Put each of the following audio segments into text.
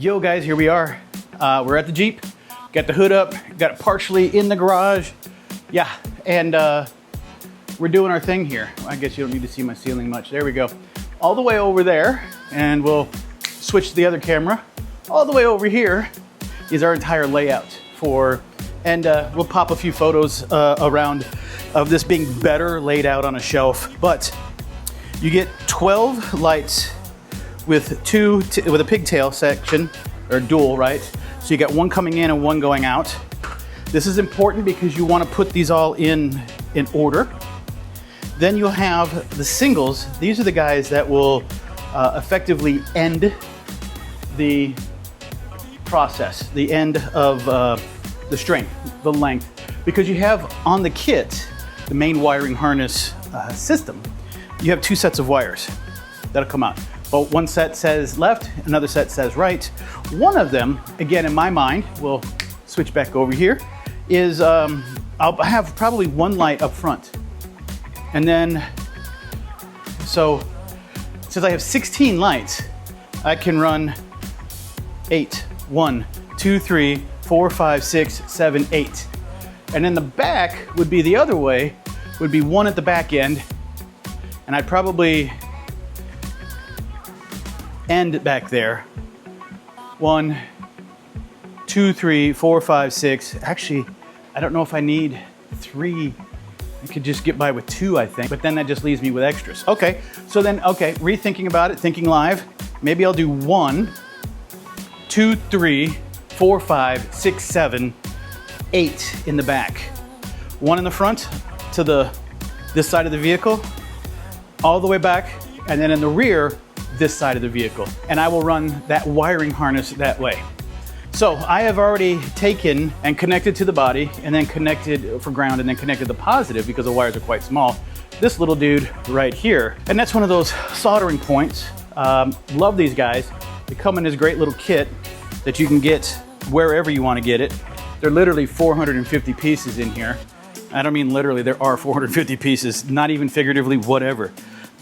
Yo guys, here we are. We're at the Jeep. Got the hood up, got it partially in the garage. Yeah, and we're doing our thing here. I guess you don't need to see my ceiling much. There we go. All the way over there, and we'll switch to the other camera. All the way over here is our entire layout for, and we'll pop a few photos around of this being better laid out on a shelf. But you get 12 lights with with a pigtail section, or dual, right? So you got one coming in and one going out. This is important because you want to put these all in order. Then you'll have the singles. These are the guys that will effectively end the process, the end of the string, the length. Because you have on the kit, the main wiring harness system, you have two sets of wires that'll come out. But one set says left, another set says right. One of them, again in my mind, we'll switch back over here, is I'll have probably one light up front. And then, so since I have 16 lights, I can run 8. 1, 2, 3, 4, 5, 6, 7, 8. And then the back would be the other way, would be one at the back end, and I'd probably end back there. 1, 2, 3, 4, 5, 6. Actually, I don't know if I need 3. I could just get by with 2, I think, but then that just leaves me with extras. Okay, so then, okay, rethinking about it, thinking live, maybe I'll do 1, 2, 3, 4, 5, 6, 7, 8 in the back. 1 in the front to this side of the vehicle, all the way back, and then in the rear, this side of the vehicle. And I will run that wiring harness that way. So I have already taken and connected to the body, and then connected for ground, and then connected the positive because the wires are quite small, this little dude right here. And that's one of those soldering points. Love these guys. They come in this great little kit that you can get wherever you want to get it. There are literally 450 pieces in here. I don't mean literally, there are 450 pieces, not even figuratively, whatever.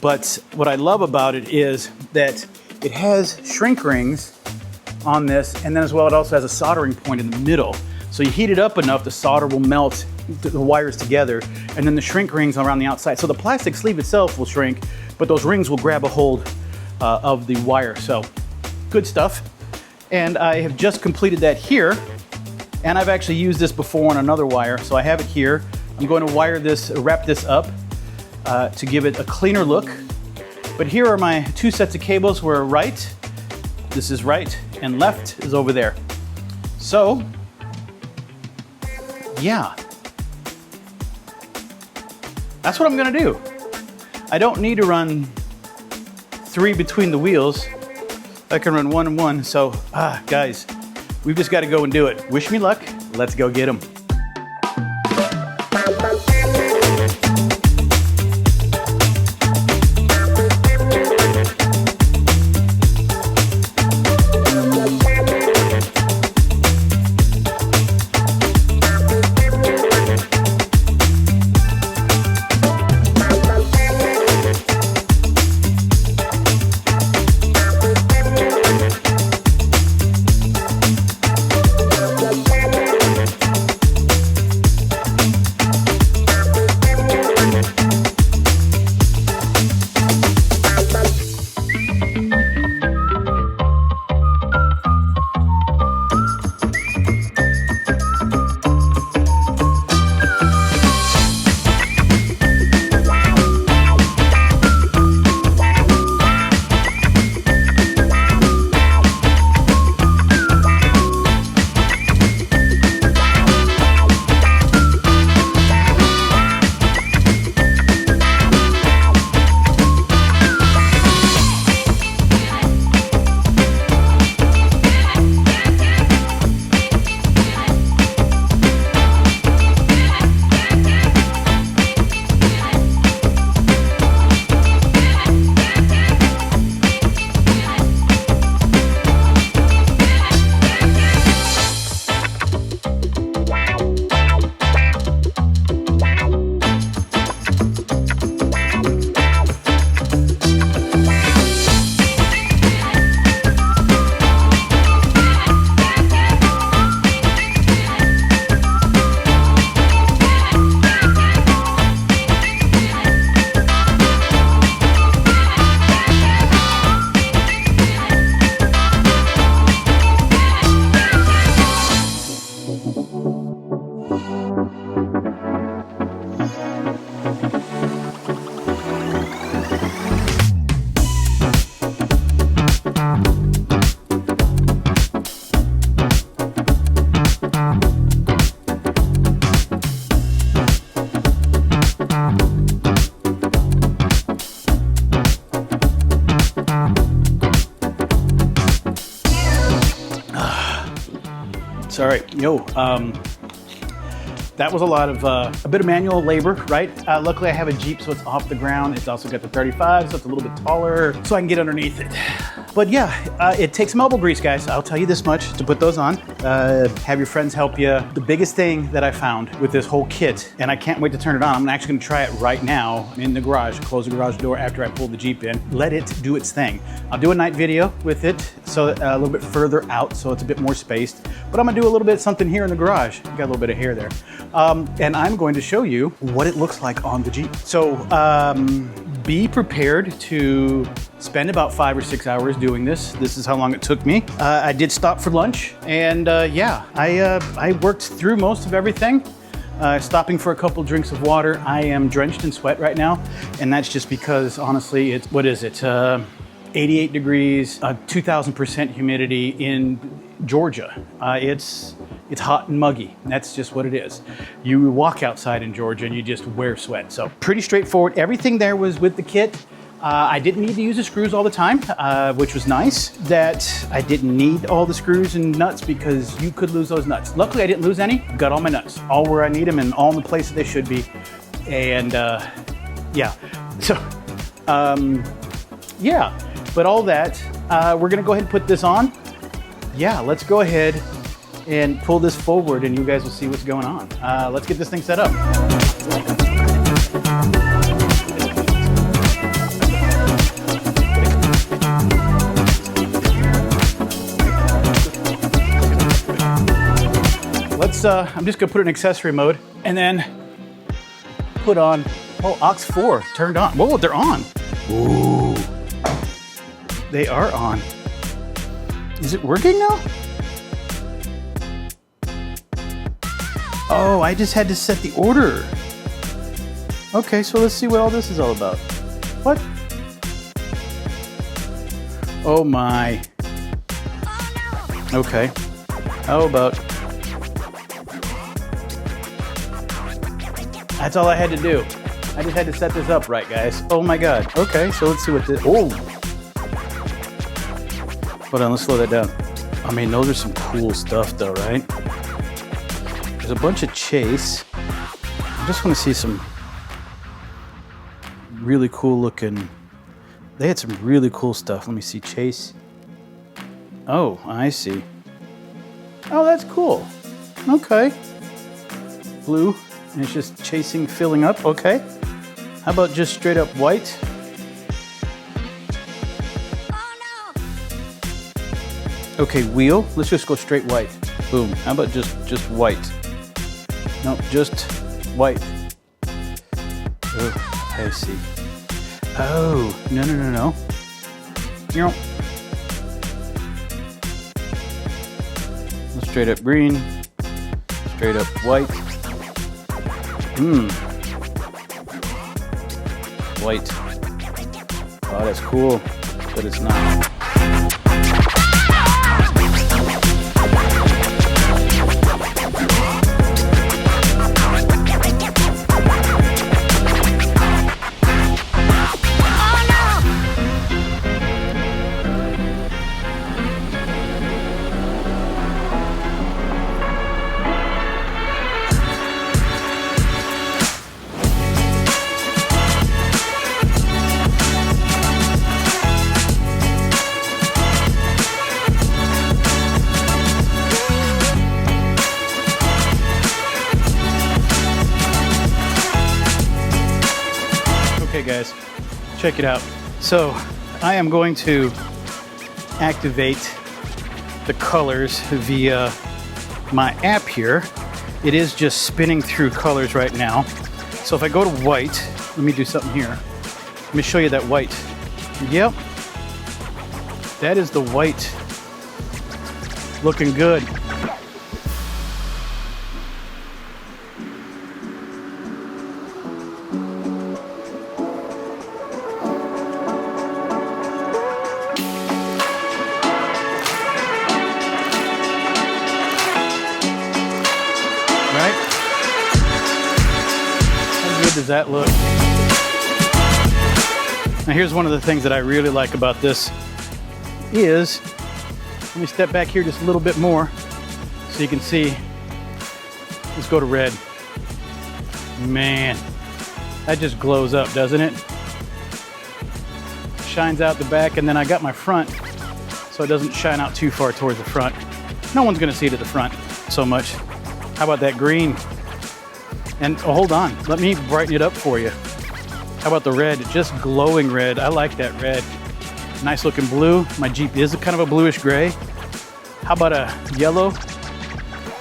But what I love about it is that it has shrink rings on this, and then as well it also has a soldering point in the middle. So you heat it up enough, the solder will melt the wires together, and then the shrink rings around the outside. So the plastic sleeve itself will shrink, but those rings will grab a hold of the wire. So good stuff. And I have just completed that here, and I've actually used this before on another wire, so I have it here. I'm going to wrap this up to give it a cleaner look. But here are my 2 sets of cables where right, this is right, and left is over there. So, yeah. That's what I'm gonna do. I don't need to run 3 between the wheels. I can run 1 and 1, so, guys, we've just gotta go and do it. Wish me luck, let's go get them. All right, that was a bit of manual labor, right? Luckily I have a Jeep, so it's off the ground. It's also got the 35, so it's a little bit taller, so I can get underneath it. But yeah, it takes some elbow grease, guys. I'll tell you this much to put those on. Have your friends help you. The biggest thing that I found with this whole kit, and I can't wait to turn it on. I'm actually gonna try it right now in the garage, close the garage door after I pull the Jeep in. Let it do its thing. I'll do a night video with it, so a little bit further out, so it's a bit more spaced. But I'm gonna do a little bit of something here in the garage. Got a little bit of hair there. And I'm going to show you what it looks like on the Jeep. So be prepared to spend about 5 or 6 hours doing this. This is how long it took me. I did stop for lunch, and yeah, I worked through most of everything. Stopping for a couple drinks of water. I am drenched in sweat right now, and that's just because honestly, it's, what is it? 88 degrees, 2,000% humidity in Georgia. It's hot and muggy. That's just what it is. You walk outside in Georgia and you just wear sweat. So pretty straightforward. Everything there was with the kit. I didn't need to use the screws all the time, which was nice. That I didn't need all the screws and nuts because you could lose those nuts. Luckily I didn't lose any. Got all my nuts, all where I need them and all in the place that they should be. And yeah, so yeah, but all that, we're gonna go ahead and put this on. Yeah, let's go ahead and pull this forward and you guys will see what's going on. Let's get this thing set up. I'm just gonna put it in accessory mode and then put on, oh, aux 4 turned on. Whoa, they're on. Ooh, they are on. Is it working now? Oh, I just had to set the order. Okay, so let's see what all this is all about. What? Oh my. Okay, how about, that's all I had to do. I just had to set this up right, guys. Oh my God. Okay, so let's see what this, oh. Hold on, let's slow that down. I mean, those are some cool stuff though, right? There's a bunch of chase. I just want to see some really cool looking, they had some really cool stuff. Let me see, chase. Oh, I see. Oh, that's cool. Okay. Blue, and it's just chasing, filling up, okay. How about just straight up white? Okay, wheel, let's just go straight white. Boom, how about just white? No, just white. Oh, I see. Oh, no. Straight up green, straight up white. White. Oh, that's cool, but it's not. Okay guys, check it out. So I am going to activate the colors via my app here. It is just spinning through colors right now. So if I go to white, let me do something here. Let me show you that white. Yep, that is the white. Looking good. Does that look? Now here's one of the things that I really like about this is, let me step back here just a little bit more So you can see, let's go to red. Man, that just glows up, doesn't it? Shines out the back, and then I got my front so it doesn't shine out too far towards the front. No one's gonna see it at the front so much. How about that green? And oh, hold on, let me brighten it up for you. How about the red? Just glowing red. I like that red. Nice looking blue. My Jeep is kind of a bluish gray. How about a yellow,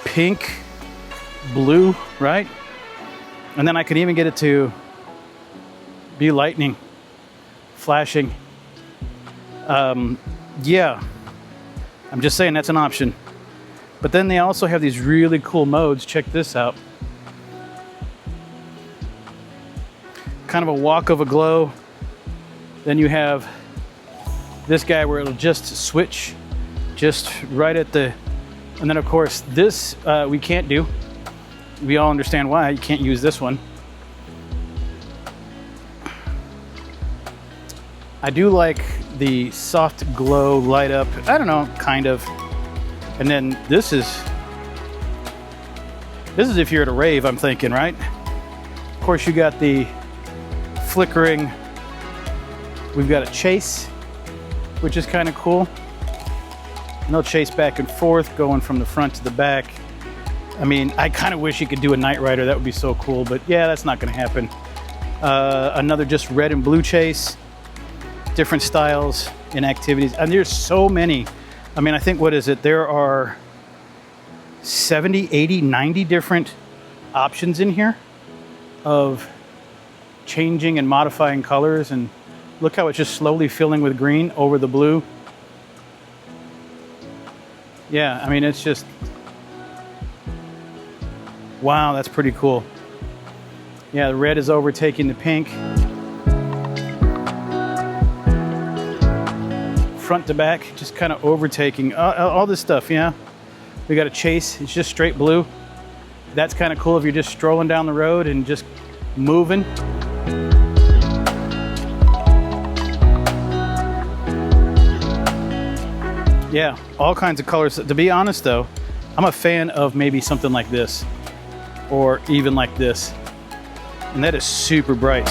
pink, blue, right? And then I could even get it to be lightning, flashing. Yeah, I'm just saying that's an option. But then they also have these really cool modes. Check this out. Kind of a walk of a glow. Then you have this guy where it'll just switch just right at the, and then of course this we can't do. We all understand why you can't use this one. I do like the soft glow light up. I don't know, kind of. And then this is if you're at a rave, I'm thinking, right? Of course you got the flickering. We've got a chase, which is kind of cool. And they'll chase back and forth, going from the front to the back. I mean, I kind of wish you could do a Night Rider. That would be so cool, but yeah, that's not gonna happen. Another just red and blue chase. Different styles and activities. And there's so many. I mean, I think, what is it? There are 70, 80, 90 different options in here of changing and modifying colors. And look how it's just slowly filling with green over the blue. Yeah, I mean, it's just, wow, that's pretty cool. Yeah, the red is overtaking the pink. Front to back, just kind of overtaking all this stuff, yeah. We got a chase, it's just straight blue. That's kind of cool if you're just strolling down the road and just moving. Yeah, all kinds of colors. To be honest though, I'm a fan of maybe something like this, or even like this. And that is super bright.